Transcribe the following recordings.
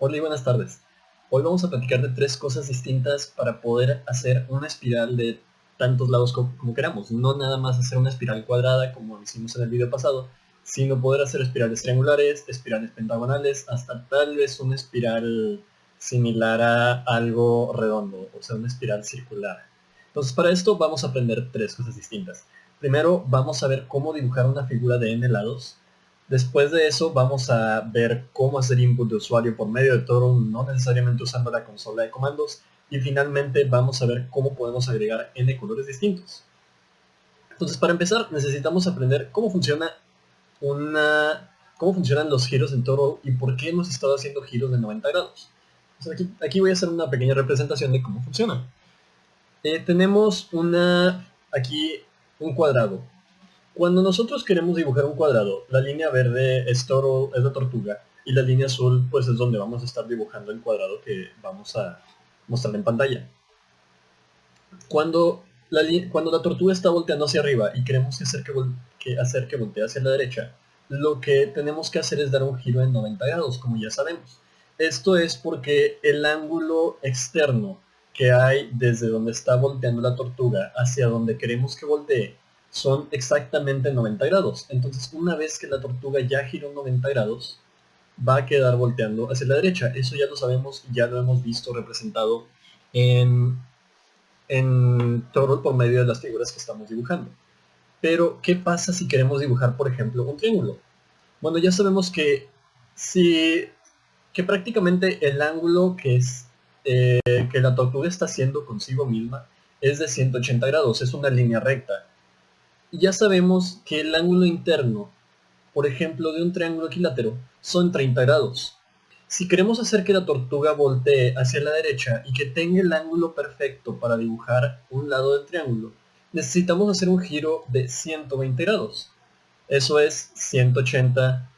Hola y buenas tardes. Hoy vamos a platicar de 3 cosas distintas para poder hacer una espiral de tantos lados como queramos. No nada más hacer una espiral cuadrada como hicimos en el video pasado, sino poder hacer espirales triangulares, espirales pentagonales, hasta tal vez una espiral similar a algo redondo, o sea, una espiral circular. Entonces para esto vamos a aprender 3 cosas distintas. Primero vamos a ver cómo dibujar una figura de n lados. Después de eso vamos a ver cómo hacer input de usuario por medio de Toro, no necesariamente usando la consola de comandos. Y finalmente vamos a ver cómo podemos agregar n colores distintos. Entonces para empezar necesitamos aprender cómo funcionan los giros en Toro y por qué hemos estado haciendo giros de 90 grados. Entonces aquí voy a hacer una pequeña representación de cómo funciona. Tenemos aquí un cuadrado. Cuando nosotros queremos dibujar un cuadrado, la línea verde es la tortuga, y la línea azul pues es donde vamos a estar dibujando el cuadrado que vamos a mostrar en pantalla. Cuando la tortuga está volteando hacia arriba y queremos hacer que voltee hacia la derecha, lo que tenemos que hacer es dar un giro en 90 grados, como ya sabemos. Esto es porque el ángulo externo que hay desde donde está volteando la tortuga hacia donde queremos que voltee son exactamente 90 grados. Entonces una vez que la tortuga ya giró 90 grados, va a quedar volteando hacia la derecha. Eso ya lo sabemos y ya lo hemos visto representado en Toro por medio de las figuras que estamos dibujando. Pero, ¿qué pasa si queremos dibujar, por ejemplo, un triángulo? Bueno, ya sabemos que prácticamente el ángulo que la tortuga está haciendo consigo misma es de 180 grados, es una línea recta. Y ya sabemos que el ángulo interno, por ejemplo, de un triángulo equilátero, son 30 grados. Si queremos hacer que la tortuga voltee hacia la derecha y que tenga el ángulo perfecto para dibujar un lado del triángulo, necesitamos hacer un giro de 120 grados. Eso es 180.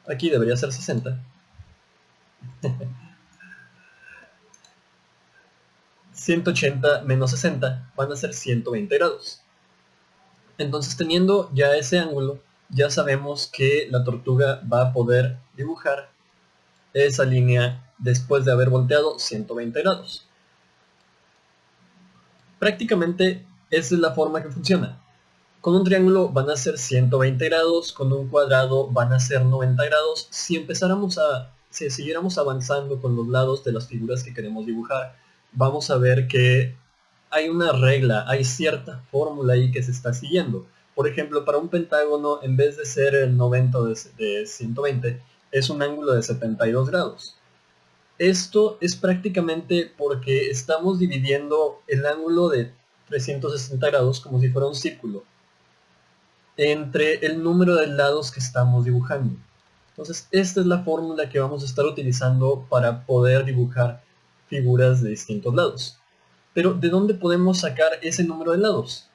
Aquí debería ser 60. 180 menos 60 van a ser 120 grados. Entonces, teniendo ya ese ángulo, ya sabemos que la tortuga va a poder dibujar esa línea después de haber volteado 120 grados. Prácticamente esa es la forma que funciona. Con un triángulo van a ser 120 grados, con un cuadrado van a ser 90 grados. Si siguiéramos avanzando con los lados de las figuras que queremos dibujar, vamos a ver que hay una regla, hay cierta fórmula ahí que se está siguiendo. Por ejemplo, para un pentágono, en vez de ser el 90 de 120, es un ángulo de 72 grados. Esto es prácticamente porque estamos dividiendo el ángulo de 360 grados como si fuera un círculo entre el número de lados que estamos dibujando. Entonces esta es la fórmula que vamos a estar utilizando para poder dibujar figuras de distintos lados. Pero ¿de dónde podemos sacar ese número de lados?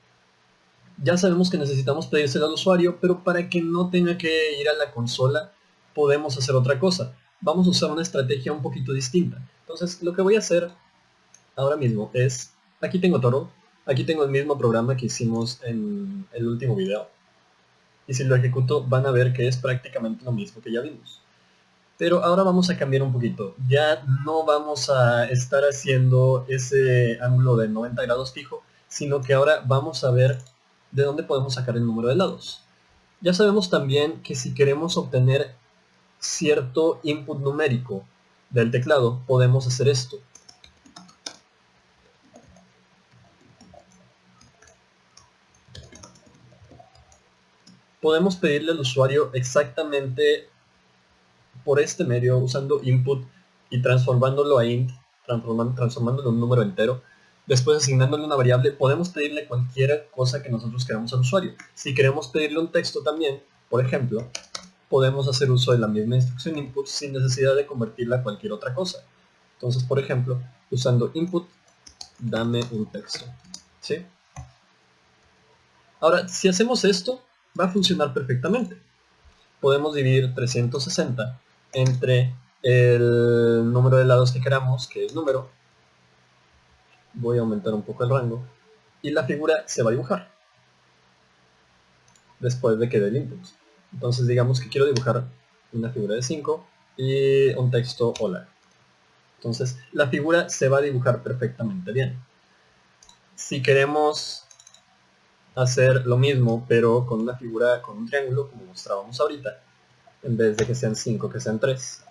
Ya sabemos que necesitamos pedírselo al usuario, pero para que no tenga que ir a la consola, podemos hacer otra cosa. Vamos a usar una estrategia un poquito distinta. Entonces lo que voy a hacer ahora mismo es, aquí tengo Toro, aquí tengo el mismo programa que hicimos en el último video. Y si lo ejecuto van a ver que es prácticamente lo mismo que ya vimos. Pero ahora vamos a cambiar un poquito. Ya no vamos a estar haciendo ese ángulo de 90 grados fijo, sino que ahora vamos a ver de dónde podemos sacar el número de lados. Ya sabemos también que si queremos obtener cierto input numérico del teclado, podemos hacer esto. Podemos pedirle al usuario exactamente por este medio, usando input y transformándolo a int, transformándolo en un número entero. Después, asignándole una variable, podemos pedirle cualquier cosa que nosotros queramos al usuario. Si queremos pedirle un texto también, por ejemplo, podemos hacer uso de la misma instrucción input sin necesidad de convertirla a cualquier otra cosa. Entonces, por ejemplo, usando input, dame un texto, ¿sí? Ahora, si hacemos esto, va a funcionar perfectamente. Podemos dividir 360 entre el número de lados que queramos, que es número. Voy a aumentar un poco el rango. Y la figura se va a dibujar después de que dé el input. Entonces digamos que quiero dibujar una figura de 5. y un texto hola. Entonces la figura se va a dibujar perfectamente bien. Si queremos hacer lo mismo pero con una figura con un triángulo como mostrábamos ahorita, en vez de que sean 5 que sean 3,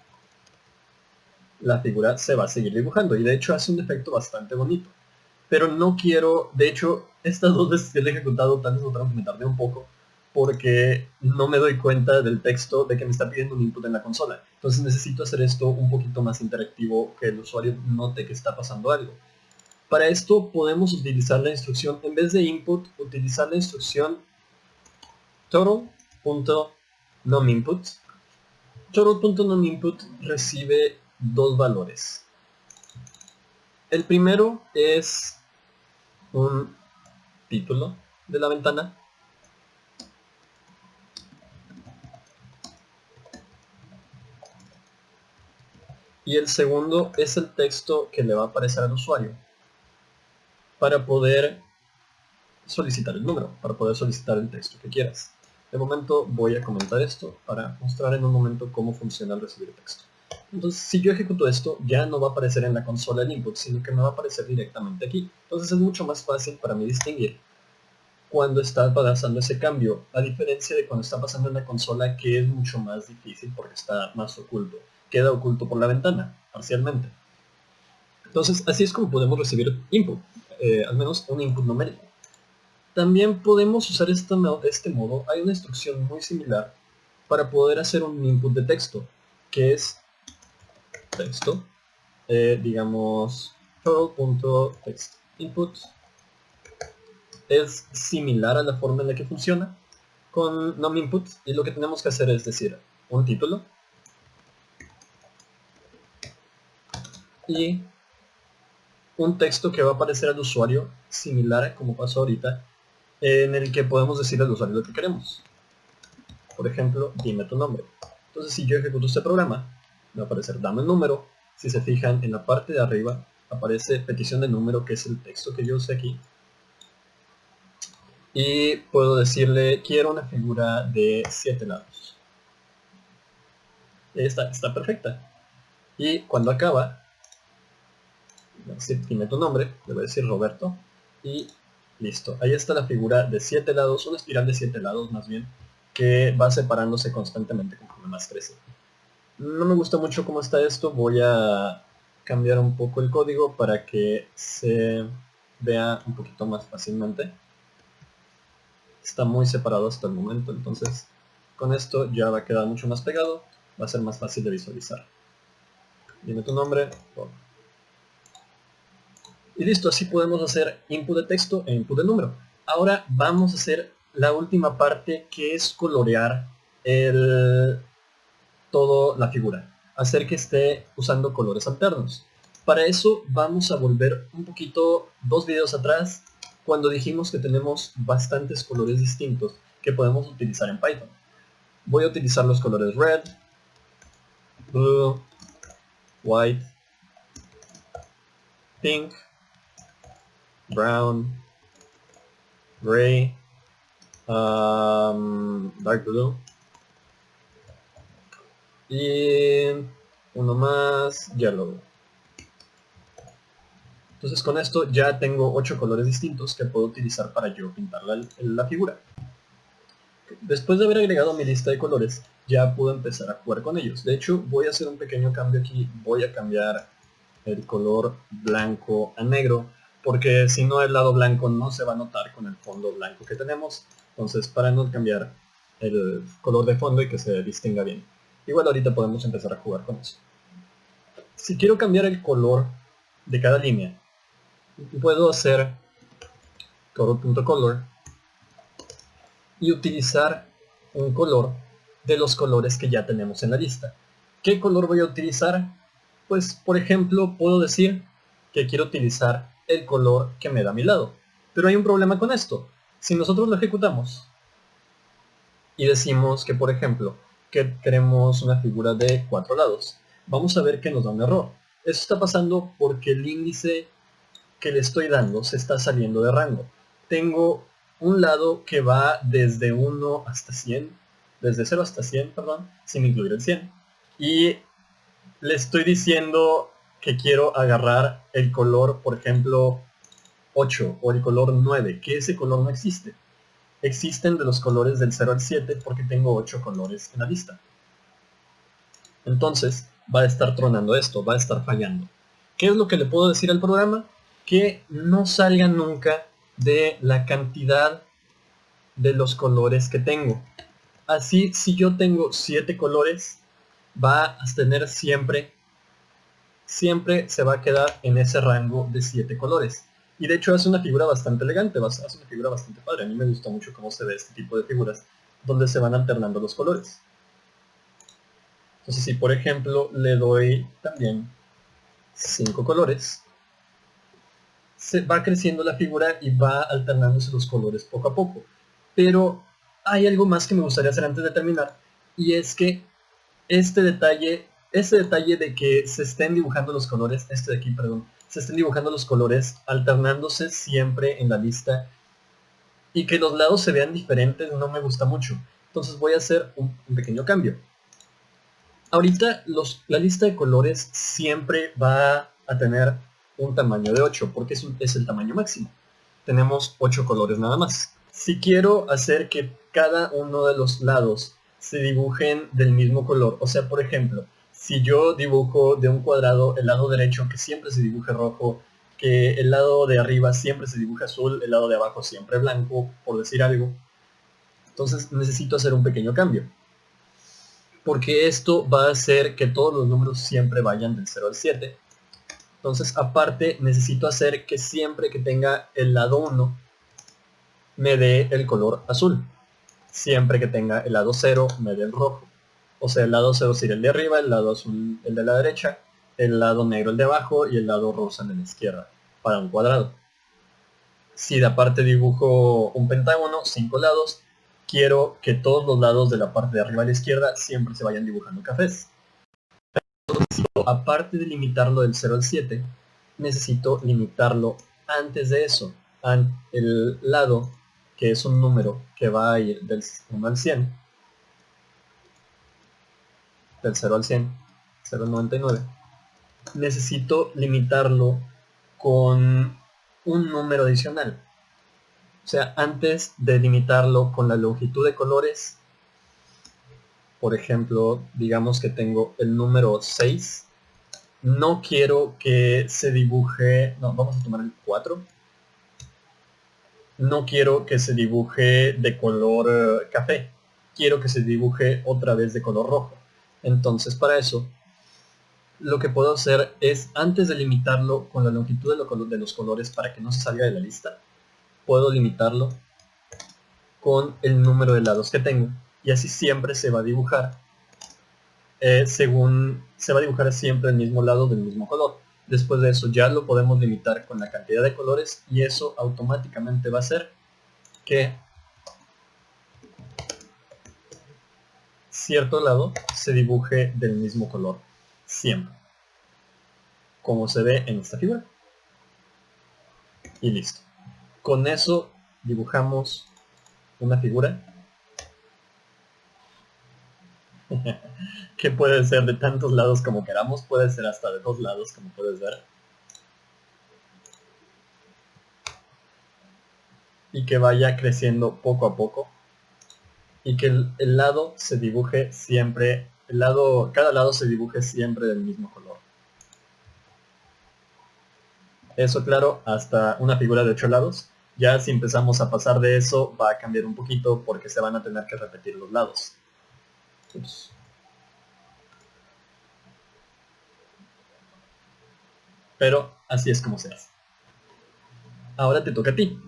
la figura se va a seguir dibujando y de hecho hace un efecto bastante bonito. Pero no quiero, de hecho, estas dos veces que lo he ejecutado tal vez notaron que me tardé un poco porque no me doy cuenta del texto de que me está pidiendo un input en la consola. Entonces necesito hacer esto un poquito más interactivo, que el usuario note que está pasando algo. Para esto podemos utilizar la instrucción, en vez de input, utilizar la instrucción total.nominput. Total.nominput recibe dos valores. El primero es un título de la ventana y el segundo es el texto que le va a aparecer al usuario para poder solicitar el número, para poder solicitar el texto que quieras. De momento voy a comentar esto para mostrar en un momento cómo funciona el recibir texto. Entonces, si yo ejecuto esto, ya no va a aparecer en la consola el input, sino que me va a aparecer directamente aquí. Entonces es mucho más fácil para mí distinguir cuando está pasando ese cambio, a diferencia de cuando está pasando en la consola, que es mucho más difícil porque está más oculto. Queda oculto por la ventana, parcialmente. Entonces, así es como podemos recibir input, al menos un input numérico. También podemos usar este modo. Hay una instrucción muy similar para poder hacer un input de texto, que es texto, digamos, total.text input. Es similar a la forma en la que funciona con nominput, y lo que tenemos que hacer es decir un título y un texto que va a aparecer al usuario, similar a como pasó ahorita, en el que podemos decir al usuario lo que queremos. Por ejemplo, dime tu nombre. Entonces, si yo ejecuto este programa, me va a aparecer dame el número. Si se fijan, en la parte de arriba aparece petición de número, que es el texto que yo usé aquí. Y puedo decirle, quiero una figura de 7 lados. Está perfecta. Y cuando acaba, voy a decir, dime tu nombre, le voy a decir Roberto. Y listo. Ahí está la figura de 7 lados, una espiral de 7 lados más bien, que va separándose constantemente conforme más crece. No me gusta mucho cómo está esto, voy a cambiar un poco el código para que se vea un poquito más fácilmente. Está muy separado hasta el momento, entonces con esto ya va a quedar mucho más pegado, va a ser más fácil de visualizar. Dime tu nombre. Y listo, así podemos hacer input de texto e input de número. Ahora vamos a hacer la última parte, que es colorear toda la figura, hacer que esté usando colores alternos. Para eso vamos a volver un poquito 2 videos atrás, cuando dijimos que tenemos bastantes colores distintos que podemos utilizar en Python. Voy a utilizar los colores red, blue, white, pink, brown, gray, dark blue y uno más, yellow. Entonces con esto ya tengo 8 colores distintos que puedo utilizar para yo pintar la figura. Después de haber agregado mi lista de colores, ya puedo empezar a jugar con ellos. De hecho, voy a hacer un pequeño cambio aquí. Voy a cambiar el color blanco a negro, porque si no el lado blanco no se va a notar con el fondo blanco que tenemos. Entonces, para no cambiar el color de fondo y que se distinga bien. Igual ahorita podemos empezar a jugar con eso. Si quiero cambiar el color de cada línea, puedo hacer color.color y utilizar un color de los colores que ya tenemos en la lista. ¿Qué color voy a utilizar? Pues, por ejemplo, puedo decir que quiero utilizar el color que me da a mi lado. Pero hay un problema con esto. Si nosotros lo ejecutamos y decimos que, por ejemplo, que queremos una figura de 4 lados, vamos a ver que nos da un error. Eso está pasando porque el índice que le estoy dando se está saliendo de rango. Tengo un lado que va desde 1 hasta 100, desde 0 hasta 100, perdón, sin incluir el 100. Y le estoy diciendo que quiero agarrar el color, por ejemplo, 8 o el color 9, que ese color no existe. Existen de los colores del 0 al 7 porque tengo 8 colores en la lista. Entonces va a estar tronando esto, va a estar fallando. ¿Qué es lo que le puedo decir al programa? Que no salga nunca de la cantidad de los colores que tengo. Así, si yo tengo 7 colores, va a tener siempre se va a quedar en ese rango de 7 colores. Y de hecho hace una figura bastante elegante, hace una figura bastante padre. A mí me gusta mucho cómo se ve este tipo de figuras, donde se van alternando los colores. Entonces si por ejemplo le doy también 5 colores, se va creciendo la figura y va alternándose los colores poco a poco. Pero hay algo más que me gustaría hacer antes de terminar, y es que este detalle de que se estén dibujando los colores, se estén dibujando los colores alternándose siempre en la lista y que los lados se vean diferentes no me gusta mucho. Entonces voy a hacer un pequeño cambio. Ahorita la lista de colores siempre va a tener un tamaño de 8 porque es el tamaño máximo. Tenemos 8 colores nada más. Si quiero hacer que cada uno de los lados se dibujen del mismo color, o sea, por ejemplo, si yo dibujo de un cuadrado el lado derecho que siempre se dibuje rojo, que el lado de arriba siempre se dibuje azul, el lado de abajo siempre blanco, por decir algo, entonces necesito hacer un pequeño cambio. Porque esto va a hacer que todos los números siempre vayan del 0 al 7. Entonces, aparte, necesito hacer que siempre que tenga el lado 1, me dé el color azul. Siempre que tenga el lado 0, me dé el rojo. O sea, el lado 0 sería el de arriba, el lado azul el de la derecha, el lado negro el de abajo y el lado rosa el de la izquierda, para un cuadrado. Si de aparte dibujo un pentágono, 5 lados, quiero que todos los lados de la parte de arriba a la izquierda siempre se vayan dibujando cafés. Aparte de limitarlo del 0 al 7, necesito limitarlo antes de eso. El lado, que es un número que va a ir del 1 al 100, del 0 al 100, 0 al 99, necesito limitarlo con un número adicional. O sea, antes de limitarlo con la longitud de colores, por ejemplo, digamos que tengo el número 6, no quiero que se dibuje, no, vamos a tomar el 4, no quiero que se dibuje de color café, quiero que se dibuje otra vez de color rojo. Entonces para eso, lo que puedo hacer es, antes de limitarlo con la longitud de los colores para que no se salga de la lista, puedo limitarlo con el número de lados que tengo. Y así siempre se va a dibujar se va a dibujar siempre el mismo lado del mismo color. Después de eso ya lo podemos limitar con la cantidad de colores y eso automáticamente va a hacer que cierto lado se dibuje del mismo color siempre, como se ve en esta figura. Y listo. Con eso dibujamos una figura que puede ser de tantos lados como queramos, puede ser hasta de 2 lados, como puedes ver. Y que vaya creciendo poco a poco. Y que el lado se dibuje siempre, cada lado se dibuje siempre del mismo color. Eso claro, hasta una figura de 8 lados. Ya si empezamos a pasar de eso, va a cambiar un poquito porque se van a tener que repetir los lados. Ups. Pero así es como se hace. Ahora te toca a ti.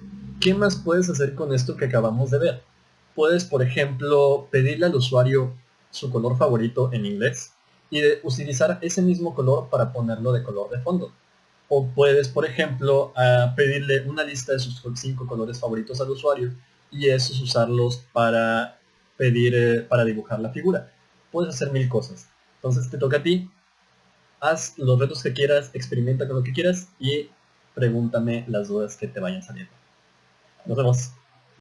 ¿Qué más puedes hacer con esto que acabamos de ver? Puedes, por ejemplo, pedirle al usuario su color favorito en inglés y utilizar ese mismo color para ponerlo de color de fondo. O puedes, por ejemplo, pedirle una lista de sus 5 colores favoritos al usuario y esos usarlos para para dibujar la figura. Puedes hacer 1000 cosas. Entonces te toca a ti. Haz los retos que quieras, experimenta con lo que quieras y pregúntame las dudas que te vayan saliendo. Nos vemos.